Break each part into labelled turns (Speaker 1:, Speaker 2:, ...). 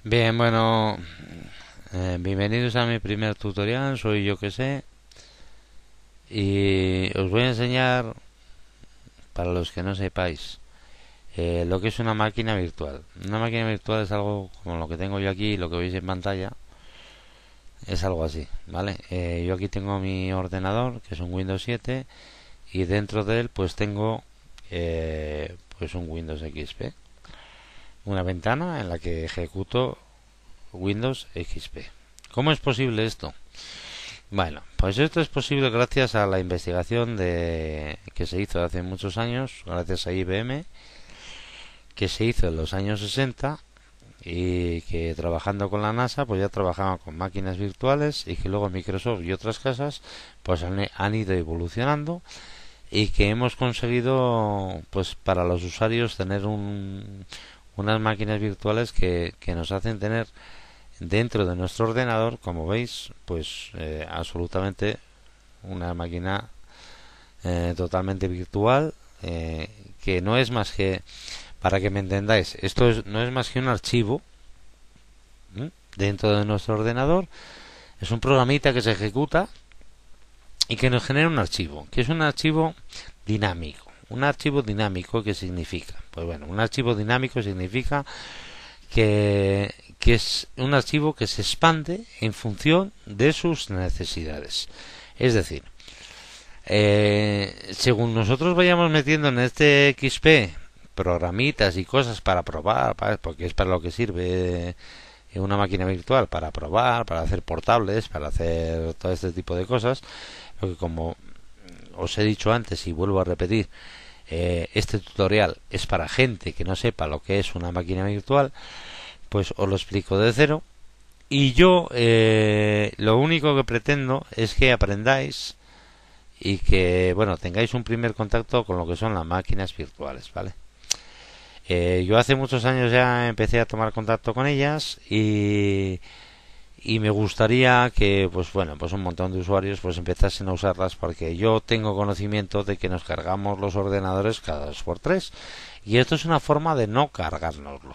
Speaker 1: Bien, bueno, bienvenidos a mi primer tutorial, soy yo que sé, y os voy a enseñar, para los que no sepáis, lo que es una máquina virtual. Una máquina virtual es algo como lo que tengo yo aquí, lo que veis en pantalla, es algo así, ¿vale? Yo aquí tengo mi ordenador, que es un Windows 7, y dentro de él pues tengo pues un Windows XP, una ventana en la que ejecuto Windows XP. ¿Cómo es posible esto? Bueno, pues esto es posible gracias a la investigación que se hizo hace muchos años, gracias a IBM, que se hizo en los años 60 y que trabajando con la NASA pues ya trabajaban con máquinas virtuales y que luego Microsoft y otras casas pues han ido evolucionando y que hemos conseguido pues para los usuarios tener unas máquinas virtuales que nos hacen tener dentro de nuestro ordenador, como veis, pues absolutamente una máquina totalmente virtual, que no es más que, para que me entendáis, no es más que un archivo dentro de nuestro ordenador. Es un programita que se ejecuta y que nos genera un archivo, que es un archivo dinámico. Un archivo dinámico, ¿qué significa? Pues bueno, un archivo dinámico significa que es un archivo que se expande en función de sus necesidades. Es decir, según nosotros vayamos metiendo en este XP programitas y cosas para probar, porque es para lo que sirve una máquina virtual, para probar, para hacer portables, para hacer todo este tipo de cosas, porque como os he dicho antes y vuelvo a repetir, este tutorial es para gente que no sepa lo que es una máquina virtual, pues os lo explico de cero. Y yo lo único que pretendo es que aprendáis y que, bueno, tengáis un primer contacto con lo que son las máquinas virtuales, ¿vale? Yo hace muchos años ya empecé a tomar contacto con ellas y me gustaría que, pues bueno, pues un montón de usuarios pues empezasen a usarlas, porque yo tengo conocimiento de que nos cargamos los ordenadores cada 2 por 3 y esto es una forma de no cargárnoslo.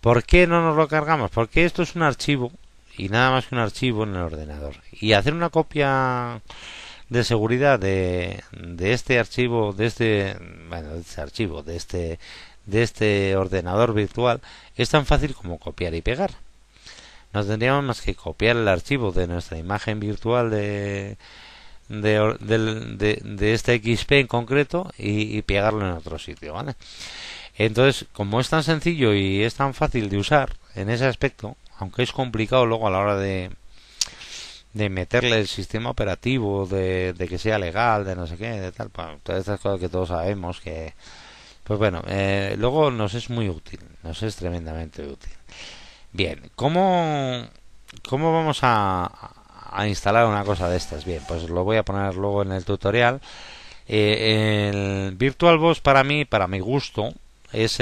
Speaker 1: ¿Por qué no nos lo cargamos? Porque esto es un archivo y nada más que un archivo en el ordenador. Y hacer una copia de seguridad de este archivo, bueno, de este archivo, de este ordenador virtual, es tan fácil como copiar y pegar. No tendríamos más que copiar el archivo de nuestra imagen virtual de este XP en concreto y pegarlo en otro sitio, ¿vale? Entonces, como es tan sencillo y es tan fácil de usar en ese aspecto, aunque es complicado luego a la hora de meterle el sistema operativo, de que sea legal, de no sé qué, de tal, pues, todas estas cosas que todos sabemos que, pues bueno, luego nos es muy útil, nos es tremendamente útil. Bien, ¿cómo vamos a instalar una cosa de estas? Bien, pues lo voy a poner luego en el tutorial. El VirtualBox para mí, para mi gusto, es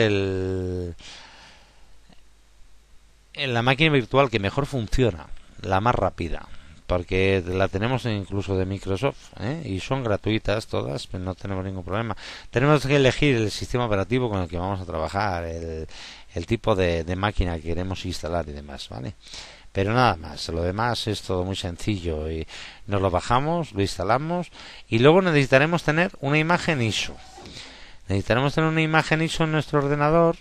Speaker 1: la máquina virtual que mejor funciona, la más rápida, porque la tenemos incluso de Microsoft, y son gratuitas todas, pues no tenemos ningún problema. Tenemos que elegir el sistema operativo con el que vamos a trabajar, el tipo de máquina que queremos instalar y demás, ¿vale? Pero nada más, lo demás es todo muy sencillo y nos lo bajamos, lo instalamos y luego necesitaremos tener una imagen ISO. Necesitaremos tener una imagen ISO en nuestro ordenador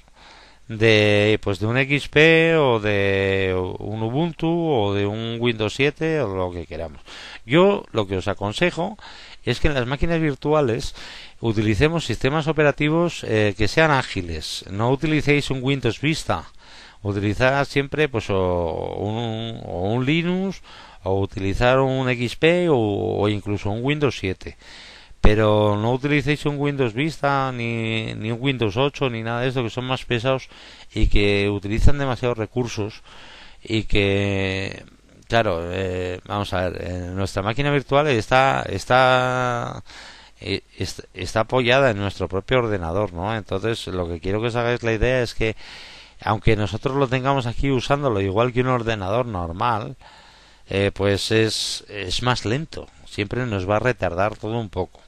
Speaker 1: de un XP o de un Ubuntu o de un Windows 7 o lo que queramos. Yo lo que os aconsejo es que en las máquinas virtuales utilicemos sistemas operativos que sean ágiles. No utilicéis un Windows Vista. Utilizar siempre pues o un Linux o utilizar un XP o incluso un Windows 7, pero no utilicéis un Windows Vista ni un Windows 8 ni nada de esto, que son más pesados y que utilizan demasiados recursos y que, claro, vamos a ver, nuestra máquina virtual está apoyada en nuestro propio ordenador, ¿no? Entonces lo que quiero que os hagáis la idea es que aunque nosotros lo tengamos aquí usándolo igual que un ordenador normal, pues es más lento, siempre nos va a retardar todo un poco.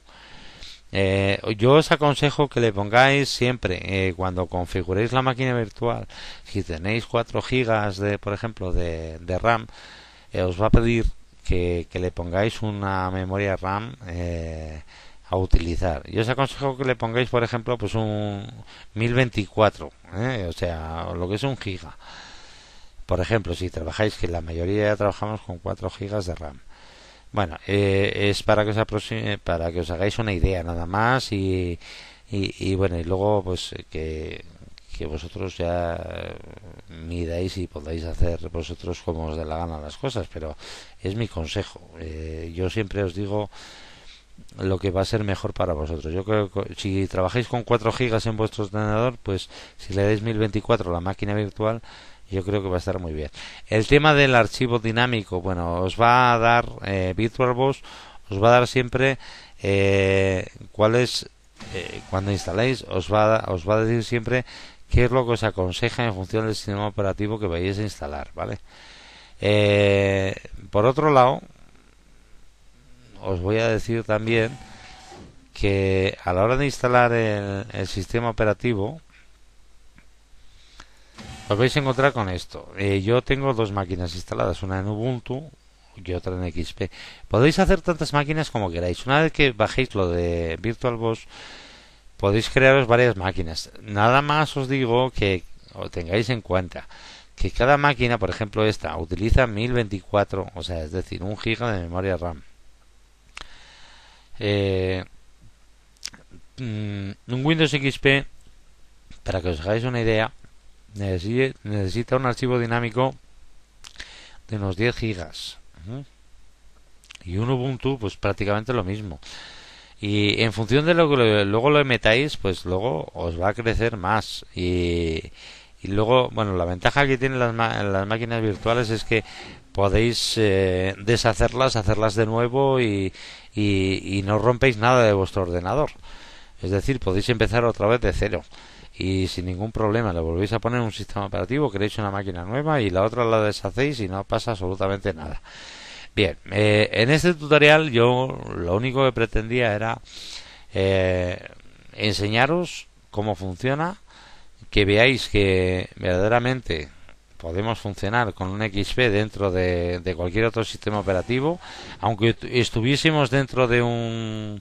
Speaker 1: Yo os aconsejo que le pongáis siempre, cuando configuréis la máquina virtual, si tenéis 4 gigas de, por ejemplo, de RAM, os va a pedir que le pongáis una memoria RAM a utilizar. Yo os aconsejo que le pongáis, por ejemplo, pues un 1024, o sea, lo que es un giga. Por ejemplo, si trabajáis, que la mayoría ya trabajamos con 4 gigas de RAM. Bueno, es para que para que os hagáis una idea nada más y bueno, y luego pues que vosotros ya midáis y podáis hacer vosotros como os dé la gana las cosas, pero es mi consejo. Yo siempre os digo lo que va a ser mejor para vosotros. Yo creo que si trabajáis con 4 gigas en vuestro ordenador, pues si le dais 1024 a la máquina virtual, yo creo que va a estar muy bien. El tema del archivo dinámico, bueno, os va a dar VirtualBox, os va a dar siempre cuál es, cuando instaláis, os va a decir siempre qué es lo que os aconseja en función del sistema operativo que vayáis a instalar, ¿vale? Por otro lado, os voy a decir también que a la hora de instalar el sistema operativo os vais a encontrar con esto. Yo tengo 2 máquinas instaladas, una en Ubuntu y otra en XP. Podéis hacer tantas máquinas como queráis. Una vez que bajéis lo de VirtualBox, podéis crearos varias máquinas. Nada más os digo que os tengáis en cuenta que cada máquina, por ejemplo esta, utiliza 1024, o sea, es decir, 1 giga de memoria RAM. Un Windows XP, para que os hagáis una idea, necesita un archivo dinámico de unos 10 gigas. Y un Ubuntu, pues prácticamente lo mismo. Y en función de lo que luego lo metáis, pues luego os va a crecer más. Y luego, bueno, la ventaja que tienen las máquinas virtuales es que podéis deshacerlas, hacerlas de nuevo y no rompéis nada de vuestro ordenador. Es decir, podéis empezar otra vez de cero y sin ningún problema le volvéis a poner un sistema operativo, creéis una máquina nueva y la otra la deshacéis y no pasa absolutamente nada. Bien, en este tutorial yo lo único que pretendía era enseñaros cómo funciona, que veáis que verdaderamente podemos funcionar con un XP dentro de cualquier otro sistema operativo, aunque estuviésemos dentro de un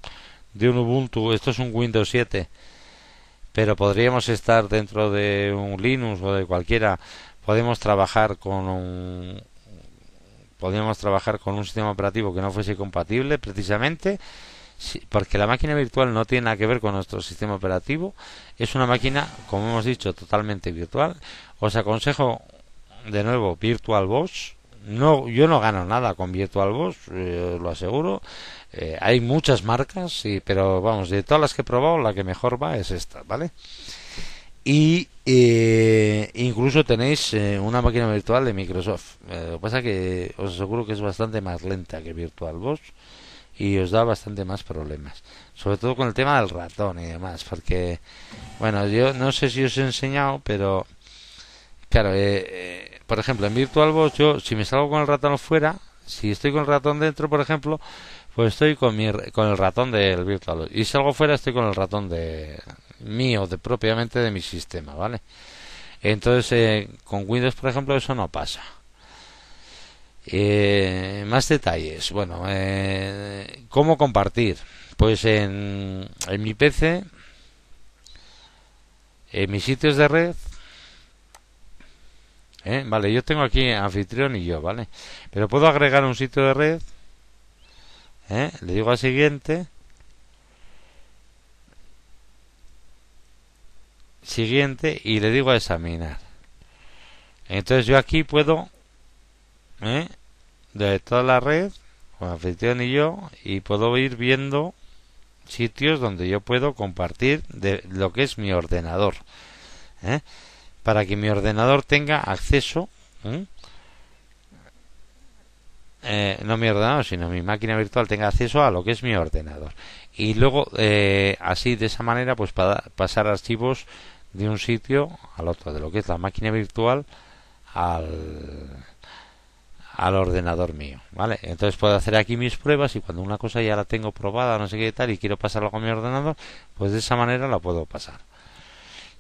Speaker 1: Ubuntu. Esto es un Windows 7, pero podríamos estar dentro de un Linux o de cualquiera. Podríamos trabajar con un sistema operativo que no fuese compatible, precisamente porque la máquina virtual no tiene nada que ver con nuestro sistema operativo. Es una máquina, como hemos dicho, totalmente virtual. Os aconsejo de nuevo VirtualBox. No, yo no gano nada con VirtualBox, os lo aseguro. Hay muchas marcas, sí, pero vamos, de todas las que he probado, la que mejor va es esta, ¿vale? Y incluso tenéis una máquina virtual de Microsoft. Lo que pasa es que os aseguro que es bastante más lenta que VirtualBox y os da bastante más problemas, sobre todo con el tema del ratón y demás, porque, bueno, yo no sé si os he enseñado, pero claro, por ejemplo, en VirtualBox yo, si me salgo con el ratón fuera, si estoy con el ratón dentro, por ejemplo, pues estoy con el ratón del VirtualBox, y si salgo fuera estoy con el ratón de mío, propiamente de mi sistema, ¿vale? Entonces, con Windows, por ejemplo, eso no pasa. Más detalles. Bueno, ¿cómo compartir? Pues en mi PC, en mis sitios de red, vale, yo tengo aquí anfitrión y yo, ¿vale? Pero puedo agregar un sitio de red, le digo al siguiente, y le digo a examinar. Entonces yo aquí puedo, de toda la red, con anfitrión y yo, y puedo ir viendo sitios donde yo puedo compartir de lo que es mi ordenador, para que mi ordenador tenga acceso, no mi ordenador, sino mi máquina virtual tenga acceso a lo que es mi ordenador, y luego así, de esa manera, pues para pasar archivos de un sitio al otro, de lo que es la máquina virtual al ordenador mío, ¿vale? Entonces puedo hacer aquí mis pruebas y cuando una cosa ya la tengo probada, no sé qué tal, y quiero pasarlo con mi ordenador, pues de esa manera la puedo pasar.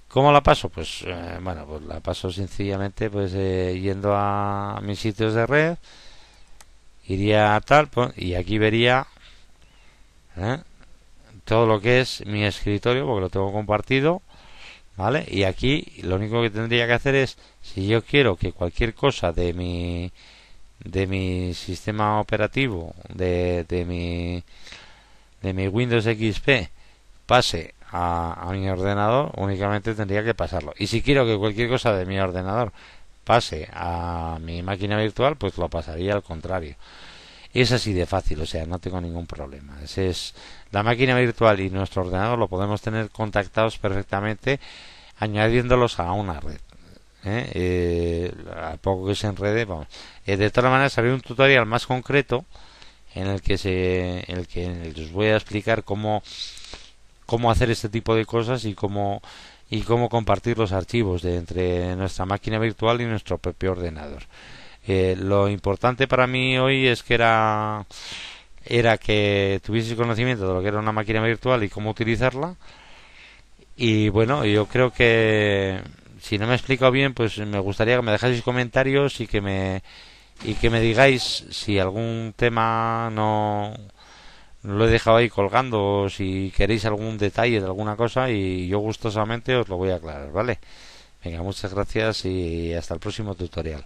Speaker 1: ¿Cómo la paso? Pues bueno, pues la paso sencillamente pues yendo a mis sitios de red, iría a tal, pues, y aquí vería ¿eh? todo lo que es mi escritorio, porque lo tengo compartido, ¿vale? Y aquí lo único que tendría que hacer es, si yo quiero que cualquier cosa de mi sistema operativo, de mi Windows XP, pase a mi ordenador, únicamente tendría que pasarlo. Y si quiero que cualquier cosa de mi ordenador pase a mi máquina virtual, pues lo pasaría al contrario. Es así de fácil, o sea, no tengo ningún problema. Es la máquina virtual y nuestro ordenador lo podemos tener contactados perfectamente añadiéndolos a una red. A poco que se enrede, vamos. De todas maneras, haré un tutorial más concreto en el que os voy a explicar cómo hacer este tipo de cosas y cómo compartir los archivos entre nuestra máquina virtual y nuestro propio ordenador. Lo importante para mí hoy es que era que tuviese conocimiento de lo que era una máquina virtual y cómo utilizarla. Y bueno, yo creo que si no me he explicado bien, pues me gustaría que me dejáis comentarios y que me digáis si algún tema no lo he dejado ahí colgando o si queréis algún detalle de alguna cosa y yo gustosamente os lo voy a aclarar, ¿vale? Venga, muchas gracias y hasta el próximo tutorial.